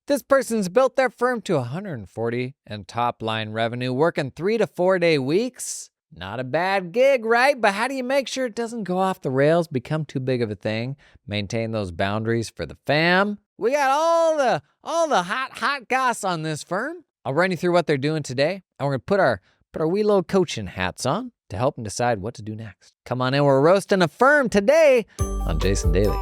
This person's built their firm to 140 in top line revenue, working 3 to 4 day weeks. Not a bad gig, right? But how do you make sure it doesn't go off the rails, become too big of a thing, maintain those boundaries for the fam? We got all the hot goss on this firm. I'll run you through what they're doing today, and we're gonna put our wee little coaching hats on to help them decide what to do next. Come on in, we're roasting a firm today on Jason Daly.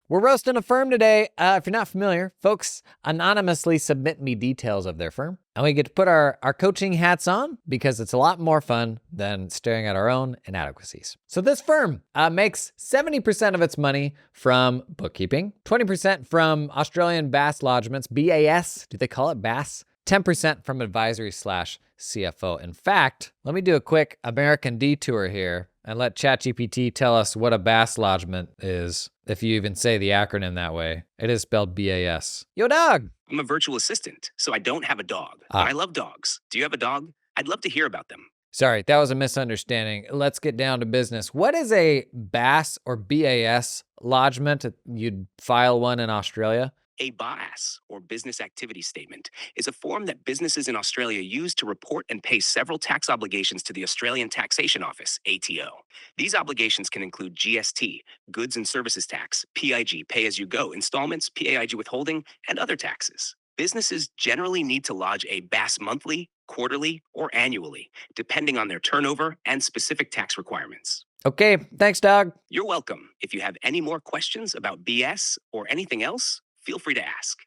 We're roasting a firm today. If you're not familiar, folks anonymously submit me details of their firm, and we get to put our coaching hats on because it's a lot more fun than staring at our own inadequacies. So this firm makes 70% of its money from bookkeeping, 20% from Australian BAS lodgements, BAS, do they call it BAS? 10% from advisory/CFO. In fact, let me do a quick American detour here and let ChatGPT tell us what a BAS lodgement is, if you even say the acronym that way. It is spelled BAS. Yo, dog! I'm a virtual assistant, so I don't have a dog. But I love dogs. Do you have a dog? I'd love to hear about them. Sorry, that was a misunderstanding. Let's get down to business. What is a BAS or BAS lodgement? You'd file one in Australia? A BAS, or Business Activity Statement, is a form that businesses in Australia use to report and pay several tax obligations to the Australian Taxation Office, ATO. These obligations can include GST, Goods and Services Tax, PIG, Pay-As-You-Go, installments, PAIG withholding, and other taxes. Businesses generally need to lodge a BAS monthly, quarterly, or annually, depending on their turnover and specific tax requirements. Okay, thanks, dog. You're welcome. If you have any more questions about BS or anything else, feel free to ask.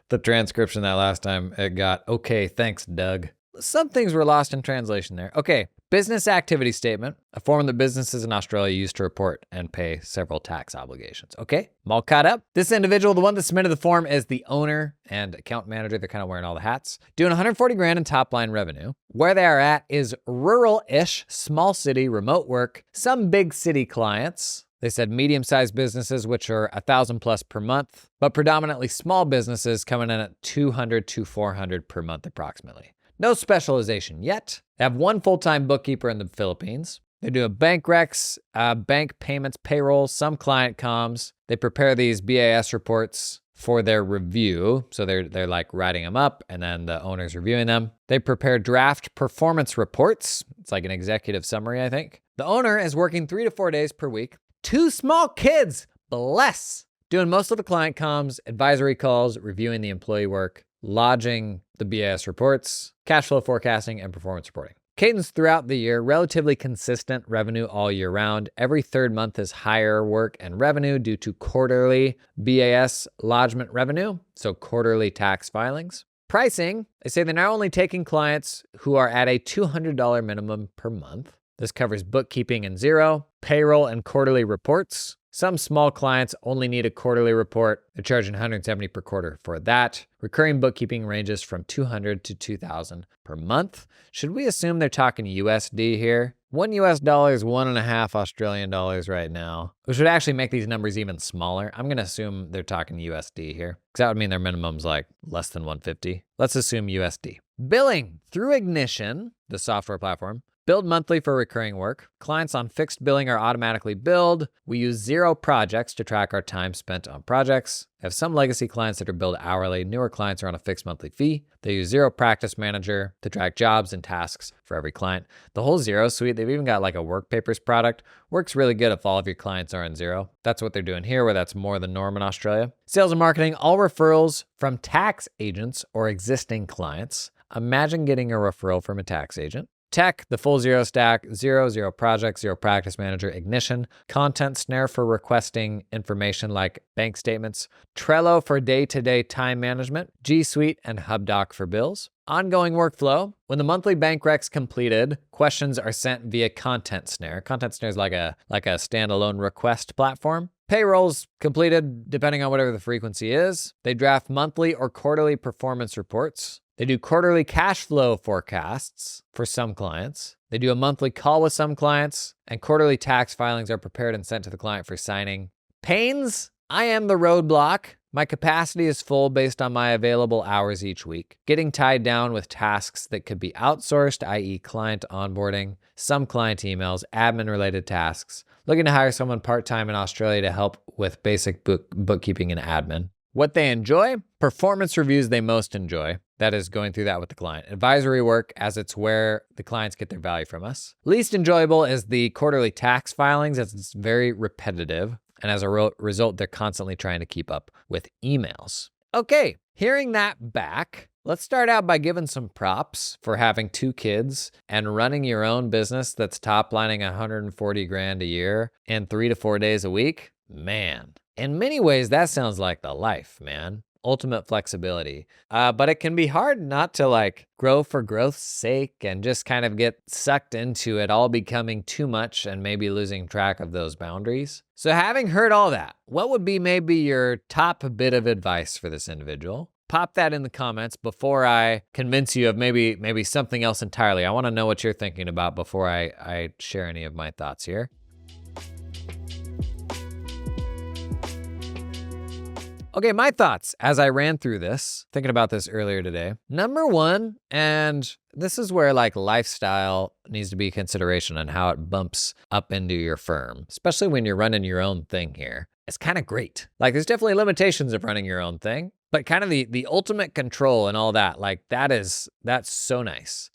The transcription that last time, it got, okay, thanks, Doug. Some things were lost in translation there. Okay, business activity statement, a form that businesses in Australia use to report and pay several tax obligations. Okay, I'm all caught up. This individual, the one that submitted the form, is the owner and account manager. They're kind of wearing all the hats. Doing 140 grand in top line revenue. Where they are at is rural-ish, small city, remote work, some big city clients. They said medium-sized businesses, which are 1,000 plus per month, but predominantly small businesses coming in at 200 to 400 per month approximately. No specialization yet. They have one full-time bookkeeper in the Philippines. They do a bank recs, bank payments, payroll, some client comms. They prepare these BAS reports for their review. So they're like writing them up and then the owner's reviewing them. They prepare draft performance reports. It's like an executive summary, I think. The owner is working 3 to 4 days per week. 2 small kids, bless, doing most of the client comms, advisory calls, reviewing the employee work, lodging the BAS reports, cash flow forecasting, and performance reporting. Cadence throughout the year, relatively consistent revenue all year round. Every third month is higher work and revenue due to quarterly BAS lodgement revenue, so quarterly tax filings. Pricing, they say they're now only taking clients who are at a $200 minimum per month. This covers bookkeeping and Xero, payroll and quarterly reports. Some small clients only need a quarterly report. They're charging $170 per quarter for that. Recurring bookkeeping ranges from $200 to $2,000 per month. Should we assume they're talking USD here? $1 is 1.5 Australian dollars right now, which would actually make these numbers even smaller. I'm going to assume they're talking USD here, because that would mean their minimum's like less than 150. Let's assume USD. Billing through Ignition, the software platform. Billed monthly for recurring work. Clients on fixed billing are automatically billed. We use Xero projects to track our time spent on projects. I have some legacy clients that are billed hourly. Newer clients are on a fixed monthly fee. They use Xero Practice Manager to track jobs and tasks for every client. The whole Xero suite, they've even got like a work papers product. Works really good if all of your clients are in Xero. That's what they're doing here, where that's more the norm in Australia. Sales and marketing, all referrals from tax agents or existing clients. Imagine getting a referral from a tax agent. Tech, the full Xero stack, Xero Project, Xero Practice Manager, Ignition, Content Snare for requesting information like bank statements, Trello for day-to-day time management, G Suite, and HubDoc for bills. Ongoing workflow. When the monthly bank rec's completed, questions are sent via Content Snare. Content Snare is like a standalone request platform. Payrolls completed depending on whatever the frequency is. They draft monthly or quarterly performance reports. They do quarterly cash flow forecasts for some clients. They do a monthly call with some clients, and quarterly tax filings are prepared and sent to the client for signing. Pains, I am the roadblock. My capacity is full based on my available hours each week. Getting tied down with tasks that could be outsourced, i.e. client onboarding, some client emails, admin-related tasks. Looking to hire someone part-time in Australia to help with basic bookkeeping and admin. What they enjoy? Performance reviews they most enjoy. That is going through that with the client. Advisory work, as it's where the clients get their value from us. Least enjoyable is the quarterly tax filings, as it's very repetitive. And as a result, they're constantly trying to keep up with emails. Okay, hearing that back, let's start out by giving some props for having 2 kids and running your own business that's top lining 140 grand a year and 3 to 4 days a week. Man, in many ways, that sounds like the life, man. Ultimate flexibility. But it can be hard not to grow for growth's sake and just kind of get sucked into it all becoming too much and maybe losing track of those boundaries. So having heard all that, what would be maybe your top bit of advice for this individual? Pop that in the comments before I convince you of maybe something else entirely. I want to know what you're thinking about before I share any of my thoughts here. Okay, my thoughts as I ran through this, thinking about this earlier today. Number 1, and this is where lifestyle needs to be a consideration on how it bumps up into your firm, especially when you're running your own thing here. It's kind of great. There's definitely limitations of running your own thing, but kind of the ultimate control and all that, that's so nice.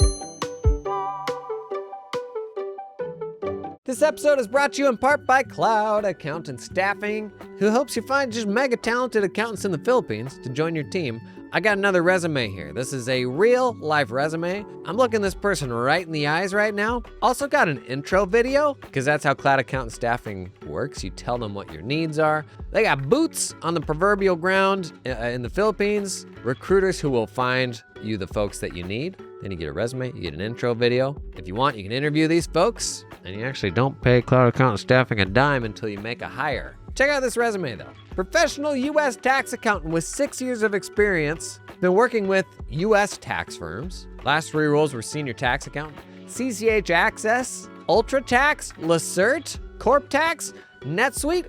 This episode is brought to you in part by Cloud Accountant Staffing, who helps you find just mega talented accountants in the Philippines to join your team. I got another resume here. This is a real life resume. I'm looking this person right in the eyes right now. Also got an intro video, because that's how Cloud Accountant Staffing works. You tell them what your needs are. They got boots on the proverbial ground in the Philippines, recruiters who will find you the folks that you need. Then you get a resume, you get an intro video. If you want, you can interview these folks, and you actually don't pay Cloud Accountant Staffing a dime until you make a hire. Check out this resume though. Professional U.S. tax accountant with 6 years of experience. Been working with U.S. tax firms. Last 3 roles were senior tax accountant, CCH Access, UltraTax, Lacerte, Corp Tax, NetSuite,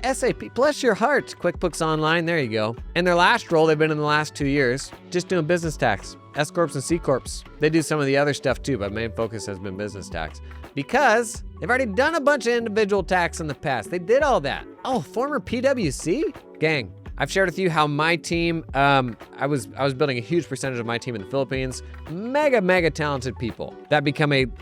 SAP, bless your heart, QuickBooks Online, there you go. And their last role, they've been in the last 2 years, just doing business tax, S Corps and C Corps. They do some of the other stuff too, but main focus has been business tax because they've already done a bunch of individual tax in the past. They did all that. Oh, former PwC? Gang, I've shared with you how my team, I was building a huge percentage of my team in the Philippines. Mega talented people that became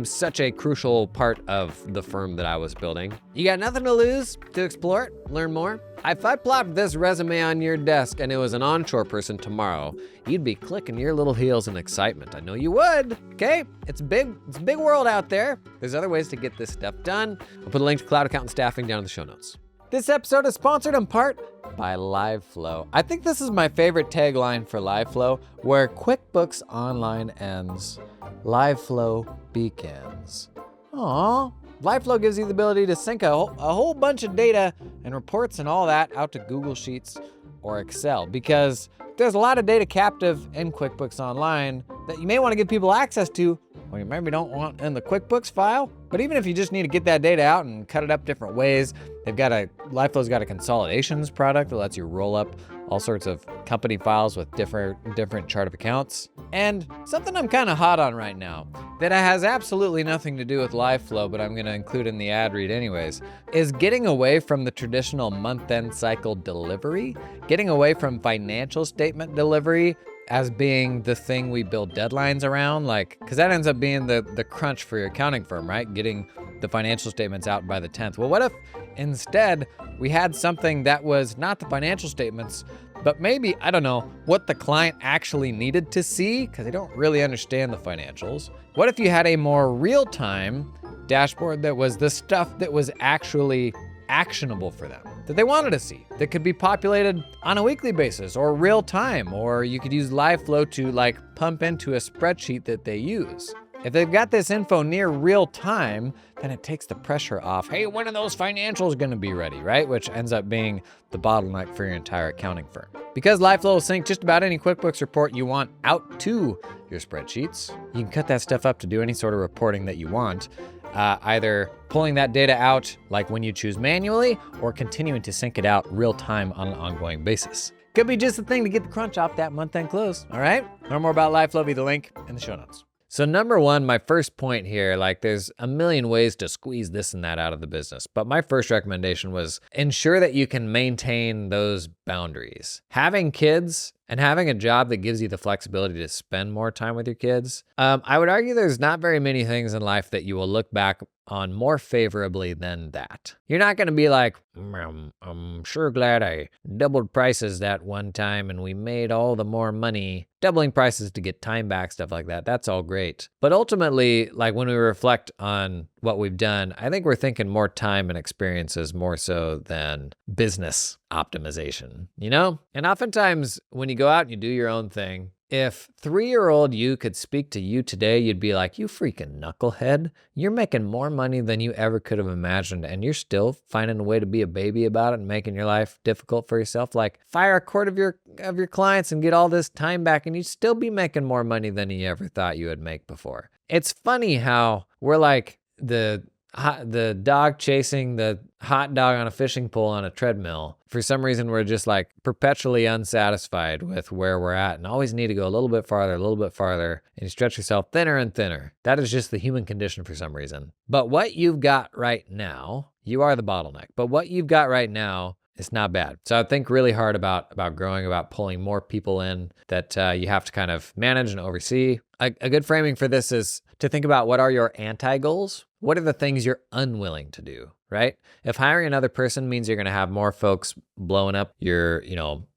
such a crucial part of the firm that I was building. You got nothing to lose to explore it, learn more. If I plopped this resume on your desk and it was an onshore person tomorrow, you'd be clicking your little heels in excitement. I know you would, okay? It's a big world out there. There's other ways to get this stuff done. I'll put a link to Cloud Accountant Staffing down in the show notes. This episode is sponsored in part by LiveFlow. I think this is my favorite tagline for LiveFlow, where QuickBooks Online ends, LiveFlow begins. Aww. LiveFlow gives you the ability to sync a whole bunch of data and reports and all that out to Google Sheets or Excel, because there's a lot of data captive in QuickBooks Online that you may want to give people access to, or you maybe don't want in the QuickBooks file. But even if you just need to get that data out and cut it up different ways, LiveFlow's got a consolidations product that lets you roll up all sorts of company files with different chart of accounts. And something I'm kind of hot on right now that has absolutely nothing to do with LiveFlow, but I'm going to include in the ad read anyways, is getting away from the traditional month-end cycle delivery, getting away from financial statement delivery as being the thing we build deadlines around, because that ends up being the crunch for your accounting firm, right? Getting the financial statements out by the 10th. Well, what if instead we had something that was not the financial statements, but maybe, I don't know, what the client actually needed to see, because they don't really understand the financials. What if you had a more real-time dashboard that was the stuff that was actually actionable for them, that they wanted to see, that could be populated on a weekly basis or real time, or you could use LiveFlow to pump into a spreadsheet that they use. If they've got this info near real time, then it takes the pressure off. Hey, when are those financials gonna be ready, right? Which ends up being the bottleneck for your entire accounting firm. Because LiveFlow will sync just about any QuickBooks report you want out to your spreadsheets, you can cut that stuff up to do any sort of reporting that you want. either pulling that data out like when you choose manually or continuing to sync it out real time on an ongoing basis. Could be just the thing to get the crunch off that month-end close, all right? Learn more about LifeLovie, the link in the show notes. So number one, my first point here, like there's a million ways to squeeze this and that out of the business. But my first recommendation was ensure that you can maintain those boundaries. Having kids and having a job that gives you the flexibility to spend more time with your kids, I would argue there's not very many things in life that you will look back on more favorably than that. You're not going to be like, I'm sure glad I doubled prices that one time and we made all the more money. Doubling prices to get time back, stuff like that. That's all great. But ultimately, like when we reflect on what we've done, I think we're thinking more time and experiences more so than business optimization, you know? And oftentimes when you go out and you do your own thing, if 3-year-old you could speak to you today, you'd be like, you freaking knucklehead. You're making more money than you ever could have imagined, and you're still finding a way to be a baby about it and making your life difficult for yourself. Like, fire a quarter of your clients and get all this time back, and you'd still be making more money than you ever thought you would make before. It's funny how we're like the dog chasing the hot dog on a fishing pole on a treadmill. For some reason, we're just like perpetually unsatisfied with where we're at and always need to go a little bit farther, and you stretch yourself thinner and thinner. That is just the human condition for some reason. But what you've got right now, you are the bottleneck. But what you've got right now, it's not bad. So I think really hard about growing, about pulling more people in that you have to kind of manage and oversee. A good framing for this is to think about what are your anti-goals? What are the things you're unwilling to do, right? If hiring another person means you're going to have more folks blowing up your,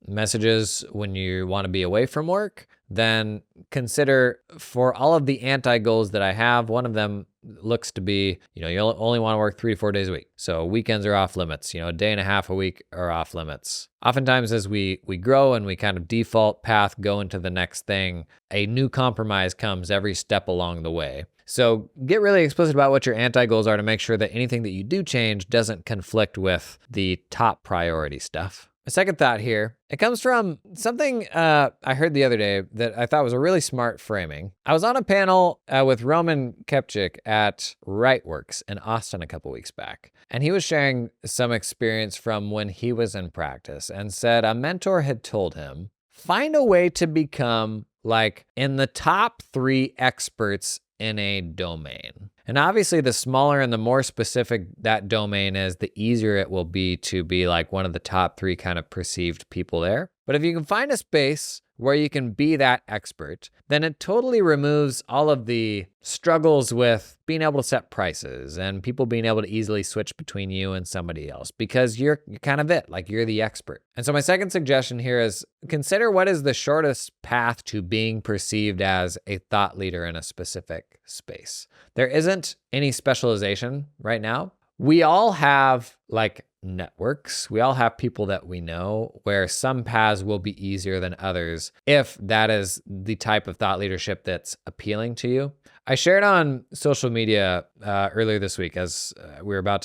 messages when you want to be away from work, then consider for all of the anti-goals that I have, one of them looks to be, you only want to work 3 to 4 days a week. So weekends are off limits, a day and a half a week are off limits. Oftentimes as we grow and we kind of default path go into the next thing, a new compromise comes every step along the way. So get really explicit about what your anti-goals are to make sure that anything that you do change doesn't conflict with the top priority stuff. A second thought here, it comes from something I heard the other day that I thought was a really smart framing. I was on a panel with Roman Kepchik at WriteWorks in Austin a couple weeks back, and he was sharing some experience from when he was in practice and said a mentor had told him, find a way to become like in the top 3 experts in a domain. And obviously the smaller and the more specific that domain is, the easier it will be to be like one of the top 3 kind of perceived people there. But if you can find a space where you can be that expert, then it totally removes all of the struggles with being able to set prices and people being able to easily switch between you and somebody else because you're kind of it, like you're the expert. And so my second suggestion here is consider what is the shortest path to being perceived as a thought leader in a specific space. There isn't any specialization right now. We all have like networks. We all have people that we know where some paths will be easier than others if that is the type of thought leadership that's appealing to you. I shared on social media earlier this week as I was about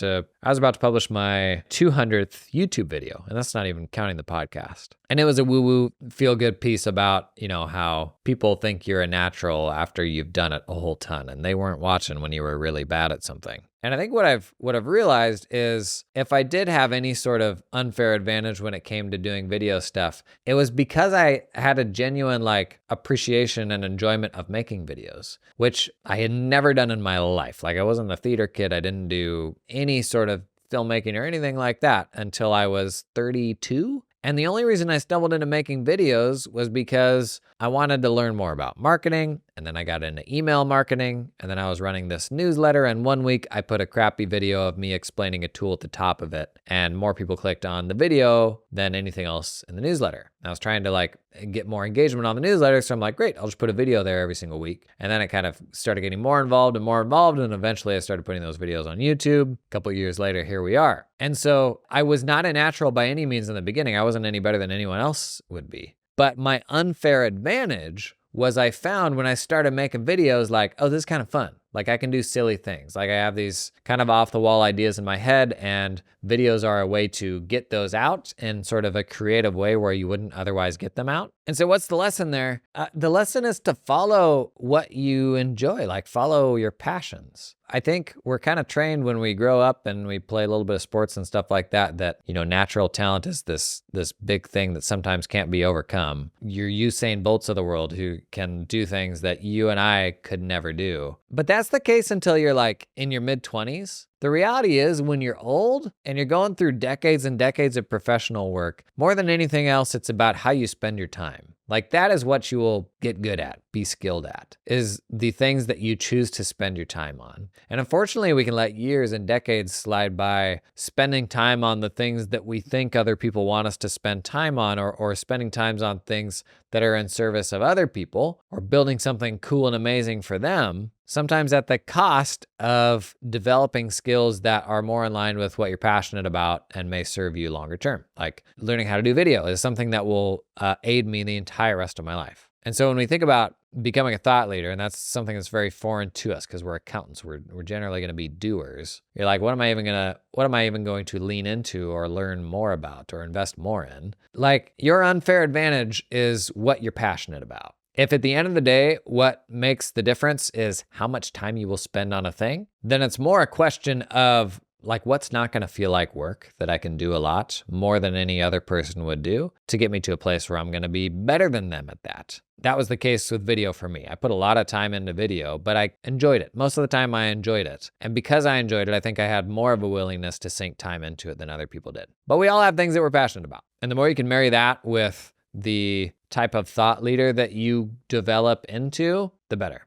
to publish my 200th YouTube video, and that's not even counting the podcast. And it was a woo-woo feel-good piece about, how people think you're a natural after you've done it a whole ton, and they weren't watching when you were really bad at something. And I think what I've realized is if I did have any sort of unfair advantage when it came to doing video stuff, it was because I had a genuine appreciation and enjoyment of making videos, which I had never done in my life. Like I wasn't a theater kid. I didn't do any sort of filmmaking or anything like that until I was 32. And the only reason I stumbled into making videos was because I wanted to learn more about marketing, and then I got into email marketing, and then I was running this newsletter, and one week I put a crappy video of me explaining a tool at the top of it, and more people clicked on the video than anything else in the newsletter. I was trying to get more engagement on the newsletter, so I'm like, great, I'll just put a video there every single week. And then it kind of started getting more involved, and eventually I started putting those videos on YouTube. A couple of years later, here we are. And so I was not a natural by any means in the beginning. I wasn't any better than anyone else would be. But my unfair advantage was I found when I started making videos oh, this is kind of fun. Like I can do silly things. Like I have these kind of off the wall ideas in my head, and videos are a way to get those out in sort of a creative way where you wouldn't otherwise get them out. And so what's the lesson there? The lesson is to follow what you enjoy, like follow your passions. I think we're kind of trained when we grow up and we play a little bit of sports and stuff like that, natural talent is this big thing that sometimes can't be overcome. You're Usain Bolts of the world who can do things that you and I could never do. But that's the case until you're like in your mid-20s. The reality is when you're old and you're going through decades and decades of professional work, more than anything else, it's about how you spend your time. Like that is what you will get good at, be skilled at, is the things that you choose to spend your time on. And unfortunately, we can let years and decades slide by spending time on the things that we think other people want us to spend time on, or spending times on things that are in service of other people, or building something cool and amazing for them, sometimes at the cost of developing skills that are more in line with what you're passionate about and may serve you longer term. Like learning how to do video is something that will aid me the entire rest of my life. And so when we think about becoming a thought leader, and that's something that's very foreign to us because we're accountants, we're generally going to be doers. You're like, what am I even going to lean into or learn more about or invest more in? Like your unfair advantage is what you're passionate about. If at the end of the day, what makes the difference is how much time you will spend on a thing, then it's more a question of like what's not going to feel like work that I can do a lot more than any other person would do to get me to a place where I'm going to be better than them at that. That was the case with video for me. I put a lot of time into video, but I enjoyed it. Most of the time I enjoyed it. And because I enjoyed it, I think I had more of a willingness to sink time into it than other people did. But we all have things that we're passionate about. And the more you can marry that with the type of thought leader that you develop into, the better.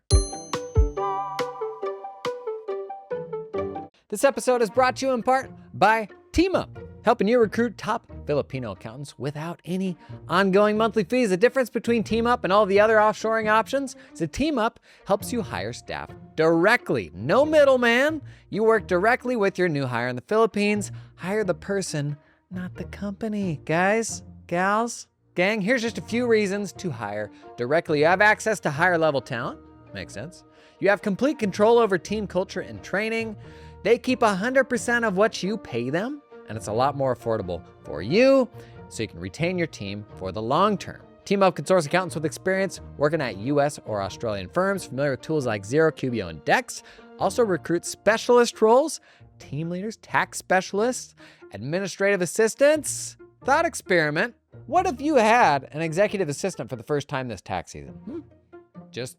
This episode is brought to you in part by TeamUp, helping you recruit top Filipino accountants without any ongoing monthly fees. The difference between TeamUp and all the other offshoring options is that TeamUp helps you hire staff directly. No middleman. You work directly with your new hire in the Philippines. Hire the person, not the company. Guys, gals, gang, here's just a few reasons to hire directly. You have access to higher level talent. Makes sense. You have complete control over team culture and training. They keep 100% of what you pay them, and it's a lot more affordable for you, so you can retain your team for the long term. TeamUp can source accountants with experience working at US or Australian firms, familiar with tools like Xero, Cubio, and Dex. Also recruit specialist roles, team leaders, tax specialists, administrative assistants. Thought experiment. What if you had an executive assistant for the first time this tax season? Just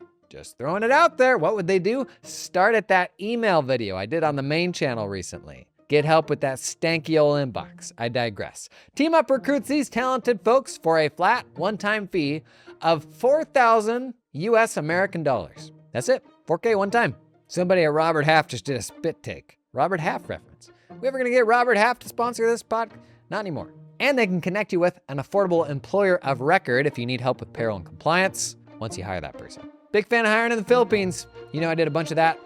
throwing it out there. What would they do? Start at that email video I did on the main channel recently. Get help with that stanky old inbox. I digress. TeamUp recruits these talented folks for a flat one-time fee of 4,000 US American dollars. That's it, 4K one time. Somebody at Robert Half just did a spit take. Robert Half reference. We ever gonna get Robert Half to sponsor this podcast? Not anymore. And they can connect you with an affordable employer of record if you need help with payroll and compliance once you hire that person. Big fan of hiring in the Philippines. You know I did a bunch of that.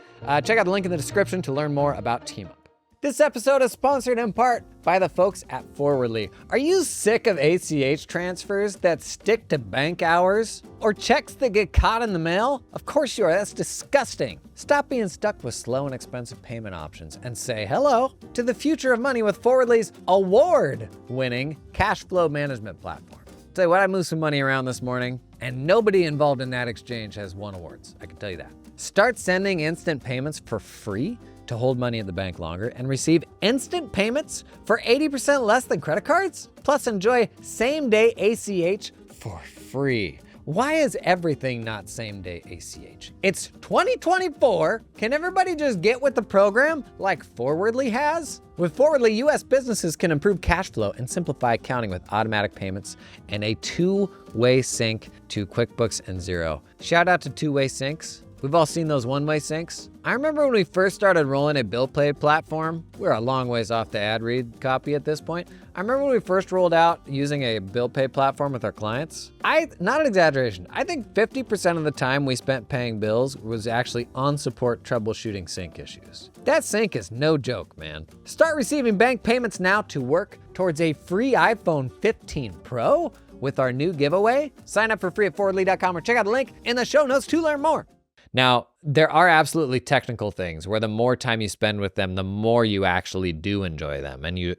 Check out the link in the description to learn more about TeamUp. This episode is sponsored in part by the folks at Forwardly. Are you sick of ACH transfers that stick to bank hours? Or checks that get caught in the mail? Of course you are, that's disgusting. Stop being stuck with slow and expensive payment options and say hello to the future of money with Forwardly's award-winning cash flow management platform. Tell you what, I moved some money around this morning, and nobody involved in that exchange has won awards. I can tell you that. Start sending instant payments for free to hold money at the bank longer and receive instant payments for 80% less than credit cards. Plus enjoy same-day ACH for free. Why is everything not same-day ACH? It's 2024. Can everybody just get with the program like Forwardly has? With Forwardly, U.S. businesses can improve cash flow and simplify accounting with automatic payments and a two-way sync to QuickBooks and Xero. Shout out to two-way syncs. We've all seen those one-way syncs. I remember when we first started rolling a bill pay platform. We're a long ways off the ad read copy at this point. I remember when we first rolled out using a bill pay platform with our clients. Not an exaggeration, I think 50% of the time we spent paying bills was actually on support troubleshooting sync issues. That sync is no joke, man. Start receiving bank payments now to work towards a free iPhone 15 Pro with our new giveaway. Sign up for free at Forwardly.com or check out the link in the show notes to learn more. Now, there are absolutely technical things where the more time you spend with them, the more you actually do enjoy them. And you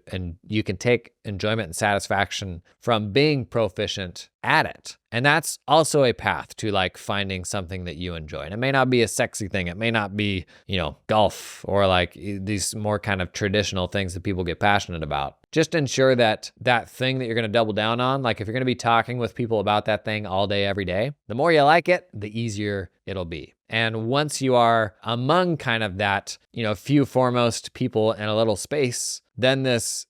can take enjoyment and satisfaction from being proficient at it. And that's also a path to like finding something that you enjoy. And it may not be a sexy thing. It may not be, golf or like these more kind of traditional things that people get passionate about. Just ensure that that thing that you're going to double down on, like if you're going to be talking with people about that thing all day, every day, the more you like it, the easier it'll be. And once you are among kind of that, few foremost people in a little space, then this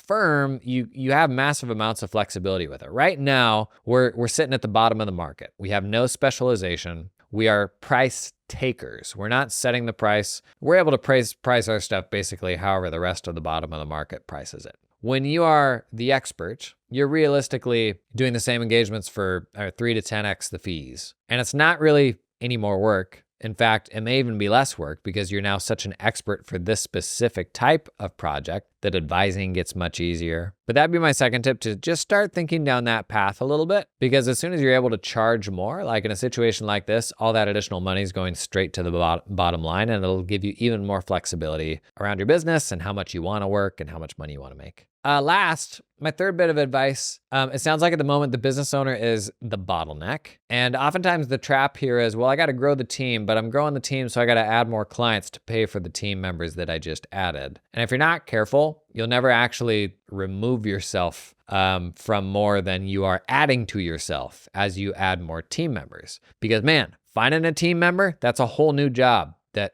firm, you have massive amounts of flexibility with it. Right now, we're sitting at the bottom of the market. We have no specialization. We are price takers. We're not setting the price. We're able to price our stuff basically however the rest of the bottom of the market prices it. When you are the expert, you're realistically doing the same engagements for 3 to 10x the fees. And it's not really any more work. In fact, it may even be less work because you're now such an expert for this specific type of project that advising gets much easier. But that'd be my second tip, to just start thinking down that path a little bit, because as soon as you're able to charge more, like in a situation like this, all that additional money is going straight to the bottom line, and it'll give you even more flexibility around your business and how much you want to work and how much money you want to make. Last, my third bit of advice, it sounds like at the moment the business owner is the bottleneck. And oftentimes the trap here is, well, I got to grow the team, but I'm growing the team, so I got to add more clients to pay for the team members that I just added. And if you're not careful, you'll never actually remove yourself from more than you are adding to yourself as you add more team members. Because man, finding a team member, that's a whole new job that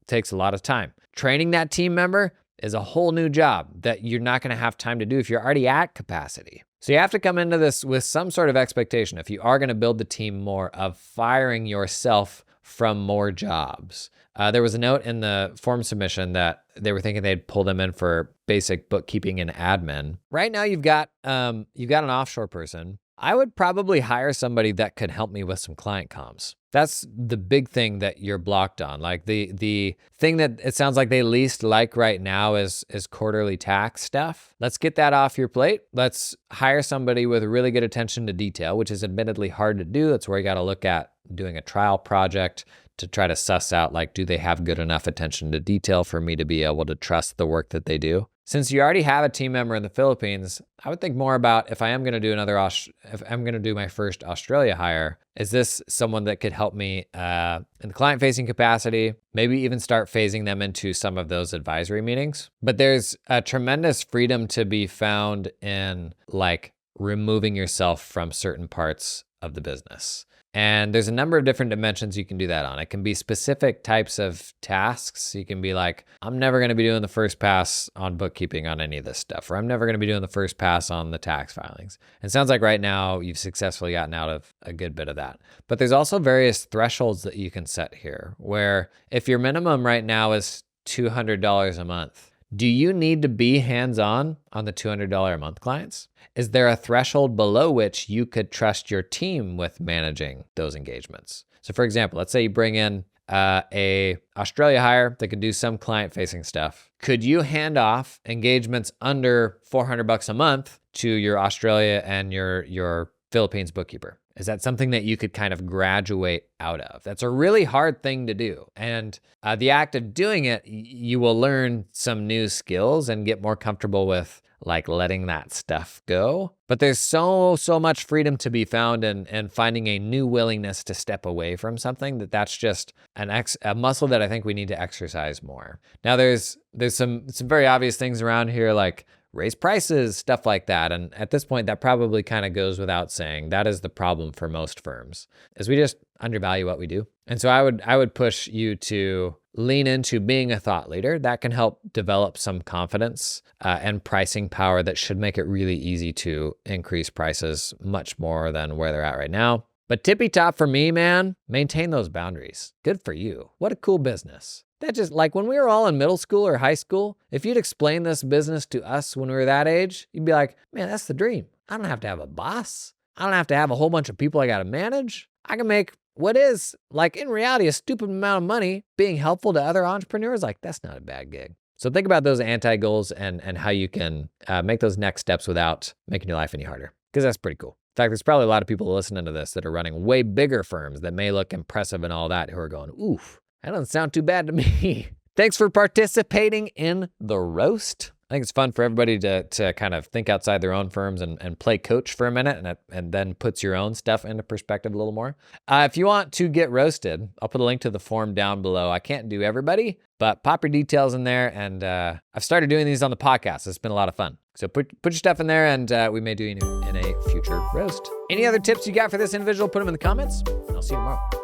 takes a lot of time. Training that team member is a whole new job that you're not going to have time to do if you're already at capacity. So you have to come into this with some sort of expectation, if you are going to build the team more, of firing yourself from more jobs. There was a note in the form submission that they were thinking they'd pull them in for basic bookkeeping and admin. Right now you've got an offshore person. I would probably hire somebody that could help me with some client comms. That's the big thing that you're blocked on. Like the thing that it sounds like they least like right now is quarterly tax stuff. Let's get that off your plate. Let's hire somebody with really good attention to detail, which is admittedly hard to do. That's where you got to look at doing a trial project to try to suss out, like, do they have good enough attention to detail for me to be able to trust the work that they do? Since you already have a team member in the Philippines, I would think more about, if I am going to do if I'm going to do my first Australia hire, is this someone that could help me in the client-facing capacity, maybe even start phasing them into some of those advisory meetings? But there's a tremendous freedom to be found in like removing yourself from certain parts of the business. And there's a number of different dimensions you can do that on. It can be specific types of tasks. You can be like, I'm never going to be doing the first pass on bookkeeping on any of this stuff, or I'm never going to be doing the first pass on the tax filings. And it sounds like right now you've successfully gotten out of a good bit of that. But there's also various thresholds that you can set here, where if your minimum right now is $200 a month, do you need to be hands-on on the $200 a month clients? Is there a threshold below which you could trust your team with managing those engagements? So for example, let's say you bring in a Australia hire that could do some client-facing stuff. Could you hand off engagements under $400 a month to your Australia and your Philippines bookkeeper? Is that something that you could kind of graduate out of? That's a really hard thing to do. And the act of doing it, you will learn some new skills and get more comfortable with like letting that stuff go. But there's so much freedom to be found in finding a new willingness to step away from something that's just a muscle that I think we need to exercise more. Now there's some very obvious things around here, like raise prices, stuff like that. And at this point, that probably kind of goes without saying. That is the problem for most firms, is we just undervalue what we do. And so I would push you to lean into being a thought leader. That can help develop some confidence and pricing power that should make it really easy to increase prices much more than where they're at right now. But tippy top for me, man, maintain those boundaries. Good for you. What a cool business. That just, like when we were all in middle school or high school, if you'd explain this business to us when we were that age, you'd be like, man, that's the dream. I don't have to have a boss. I don't have to have a whole bunch of people I got to manage. I can make what is, like, in reality, a stupid amount of money being helpful to other entrepreneurs. Like, that's not a bad gig. So think about those anti-goals and how you can make those next steps without making your life any harder, because that's pretty cool. fact, there's probably a lot of people listening to this that are running way bigger firms that may look impressive and all that who are going, oof, that doesn't sound too bad to me. Thanks for participating in the roast. I think it's fun for everybody to kind of think outside their own firms and play coach for a minute and then puts your own stuff into perspective a little more. If you want to get roasted, I'll put a link to the form down below. I can't do everybody, but pop your details in there. And I've started doing these on the podcast. It's been a lot of fun. So put your stuff in there and we may do you in a future roast. Any other tips you got for this individual, put them in the comments. I'll see you tomorrow.